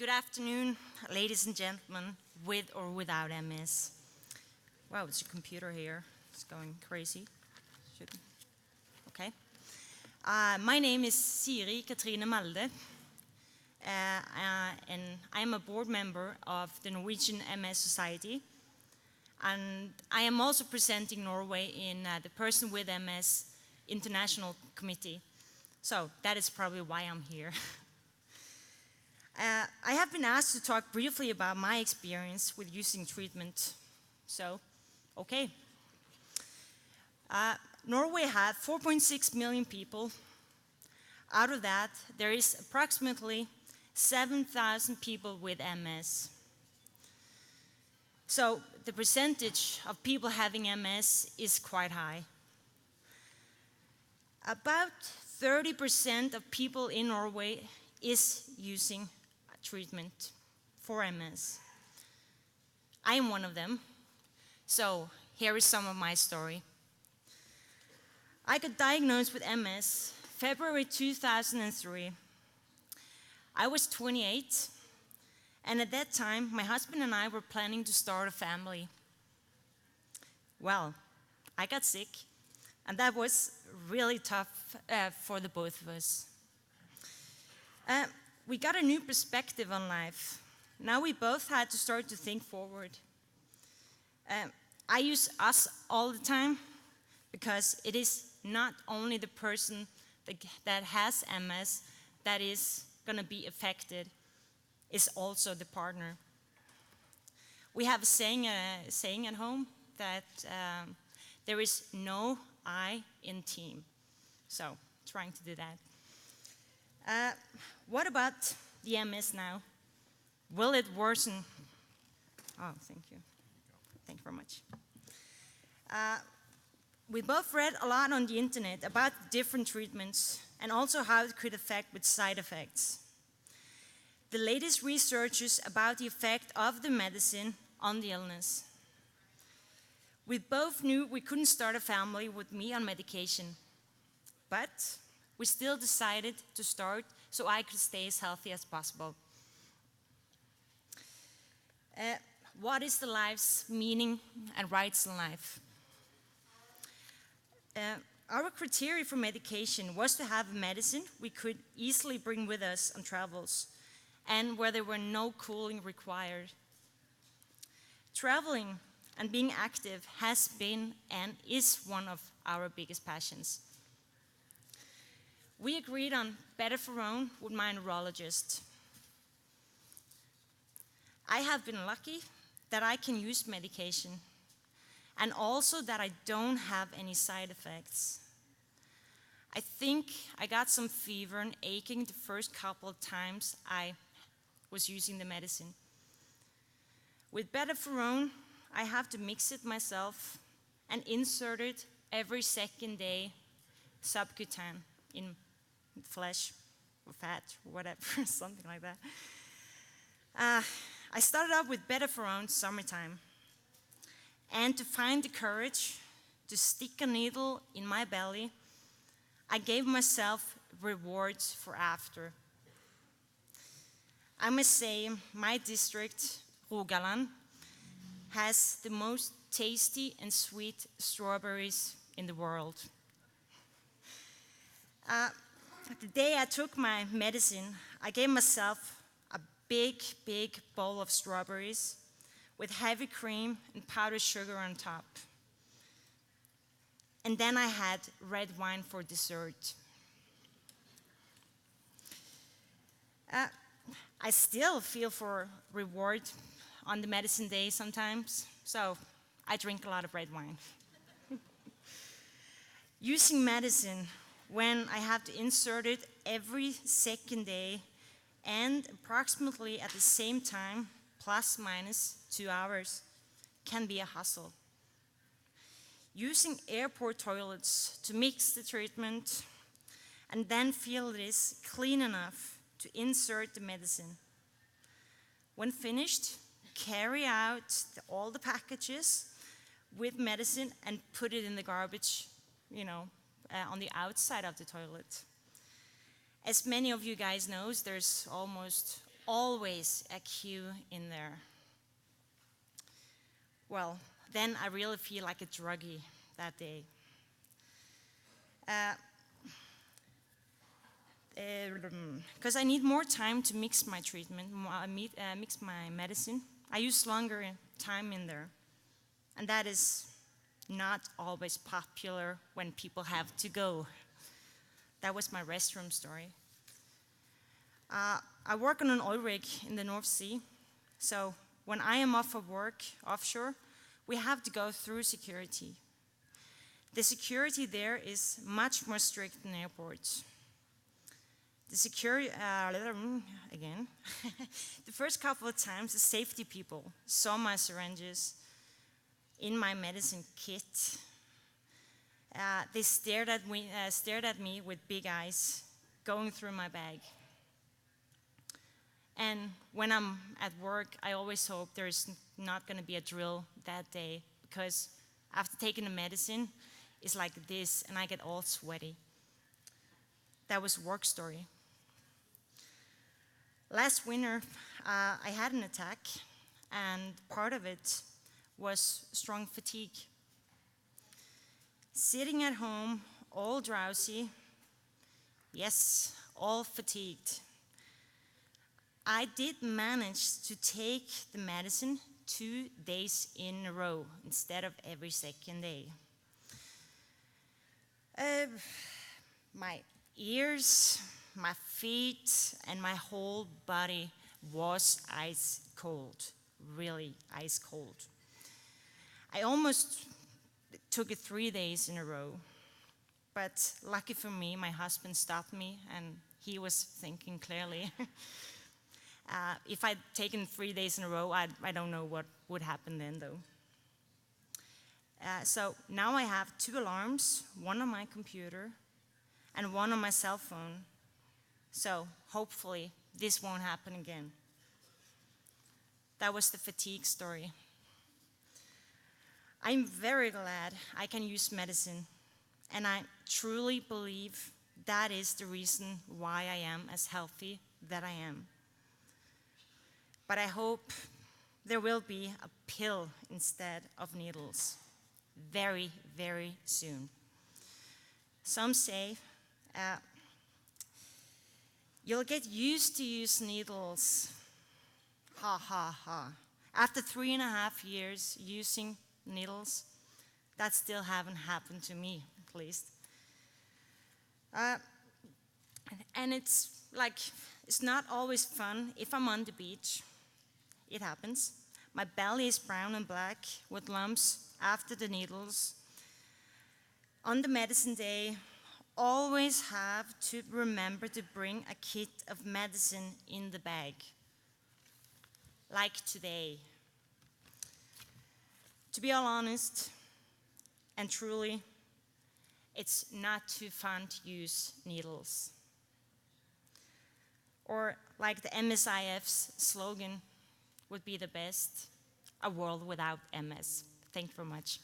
Good afternoon, ladies and gentlemen, with or without MS. Wow, it's a computer here. It's going crazy. Okay. My name is Siri Malde, and I'm a board member of the Norwegian MS Society. And I am also presenting Norway in the Person with MS International Committee. So that is probably why I'm here. I have been asked to talk briefly about my experience with using treatment. So, okay. Norway has 4.6 million people. Out of that, there is approximately 7,000 people with MS. So the percentage of people having MS is quite high. About 30% of people in Norway is using treatment for MS. I am one of them. So here is some of my story. I got diagnosed with MS February 2003. I was 28, and at that time, my husband and I were planning to start a family. Well, I got sick, and that was really tough for the both of us. We got a new perspective on life. Now we both had to start to think forward. I use us all the time because it is not only the person that has MS that is going to be affected, it's also the partner. We have a saying at home that there is no I in team. So, trying to do that. What about the MS now? Will it worsen? Oh, thank you. Thank you very much. We both read a lot on the internet about different treatments and also how it could affect with side effects. The latest researches about the effect of the medicine on the illness. We both knew we couldn't start a family with me on medication, but we still decided to start so I could stay as healthy as possible. What is the life's meaning and rights in life? Our criteria for medication was to have a medicine we could easily bring with us on travels and where there were no cooling required. Traveling and being active has been and is one of our biggest passions. We agreed on Better with my neurologist. I have been lucky that I can use medication and also that I don't have any side effects. I think I got some fever and aching the first couple of times I was using the medicine. With Better I have to mix it myself and insert it every second day, subcutaneous, in flesh or fat or whatever, something like that. I started out with Better summertime. And to find the courage to stick a needle in my belly, I gave myself rewards for after. I must say, my district, Rogaland, has the most tasty and sweet strawberries in the world. The day I took my medicine, I gave myself a big bowl of strawberries with heavy cream and powdered sugar on top. And then I had red wine for dessert. I still feel for reward on the medicine day sometimes, so I drink a lot of red wine. Using medicine when I have to insert it every second day and approximately at the same time, plus minus 2 hours, can be a hustle. Using airport toilets to mix the treatment and then feel it is clean enough to insert the medicine. When finished, carry out all the packages with medicine and put it in the garbage, on the outside of the toilet. As many of you guys know, there's almost always a queue in there. Well, then I really feel like a druggie that day. Because I need more time to mix my treatment, mix my medicine. I use longer time in there. And that is not always popular when people have to go. That was my restroom story. I work on an oil rig in the North Sea, so when I am off of work offshore, we have to go through security. The security there is much more strict than airports. The security, again, the first couple of times the safety people saw my syringes in my medicine kit. They stared at me with big eyes, going through my bag. And when I'm at work, I always hope there's not going to be a drill that day, because after taking the medicine, it's like this, and I get all sweaty. That was work story. Last winter, I had an attack, and part of it was strong fatigue. Sitting at home, all drowsy, yes, all fatigued. I did manage to take the medicine 2 days in a row instead of every second day. My ears, my feet, and my whole body was ice cold, really ice cold. I almost took it 3 days in a row, but lucky for me, my husband stopped me, and he was thinking clearly. If I'd taken 3 days in a row, I don't know what would happen then, though. So now I have 2 alarms, one on my computer and one on my cell phone. So hopefully this won't happen again. That was the fatigue story. I'm very glad I can use medicine, and I truly believe that is the reason why I am as healthy that I am. But I hope there will be a pill instead of needles very, very soon. Some say you'll get used to use needles. Ha ha ha. After 3.5 years using needles, that still haven't happened to me, at least. And it's like, it's not always fun if I'm on the beach. It happens. My belly is brown and black with lumps after the needles. On the medicine day, always have to remember to bring a kit of medicine in the bag. Like today. To be all honest, and truly, it's not too fun to use needles. Or like the MSIF's slogan would be the best, a world without MS. Thank you very much.